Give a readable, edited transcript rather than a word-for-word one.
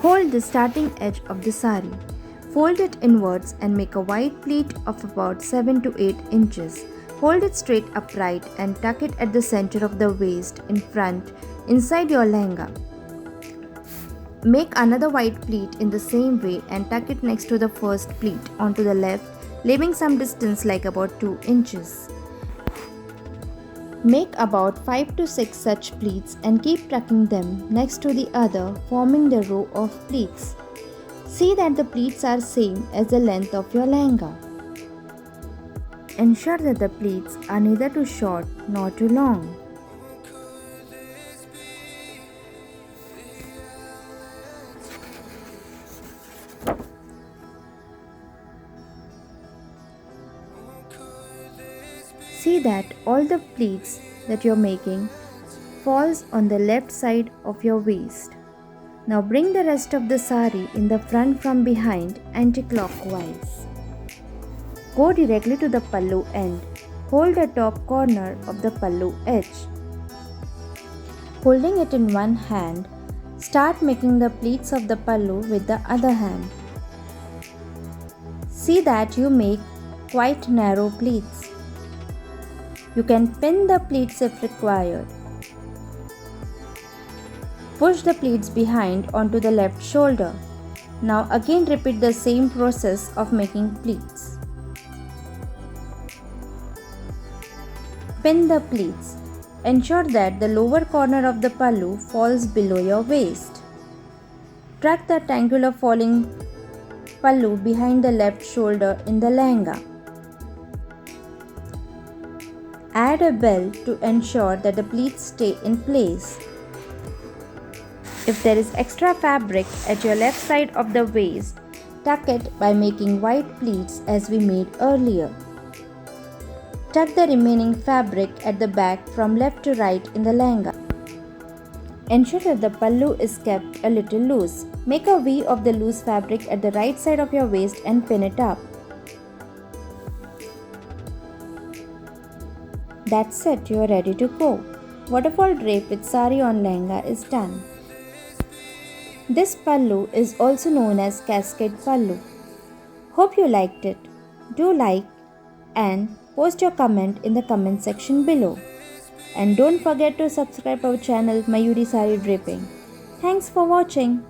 Hold the starting edge of the sari. Fold it inwards and make a wide pleat of about 7 to 8 inches. Hold it straight upright and tuck it at the center of the waist in front inside your lehenga. Make another wide pleat in the same way and tuck it next to the first pleat onto the left, leaving some distance like about 2 inches. Make about 5 to 6 such pleats and keep tucking them next to the other, forming the row of pleats. See that the pleats are same as the length of your lehenga. Ensure that the pleats are neither too short nor too long. See that all the pleats that you're making falls on the left side of your waist. Now bring the rest of the sari in the front from behind anti-clockwise. Go directly to the pallu end. Hold the top corner of the pallu edge. Holding it in one hand, start making the pleats of the pallu with the other hand. See that you make quite narrow pleats. You can pin the pleats if required. Push the pleats behind onto the left shoulder. Now again repeat the same process of making pleats. Pin the pleats. Ensure that the lower corner of the pallu falls below your waist. Tuck the triangular falling pallu behind the left shoulder in the lehenga. Add a belt to ensure that the pleats stay in place. If there is extra fabric at your left side of the waist, tuck it by making wide pleats as we made earlier. Tuck the remaining fabric at the back from left to right in the lehenga. Ensure that the pallu is kept a little loose. Make a V of the loose fabric at the right side of your waist and pin it up. That's it, you are ready to go. Waterfall drape with sari on lehenga is done. This pallu is also known as cascade pallu. Hope you liked it. Do like and post your comment in the comment section below. And don't forget to subscribe our channel Mayuri Sari Draping. Thanks for watching.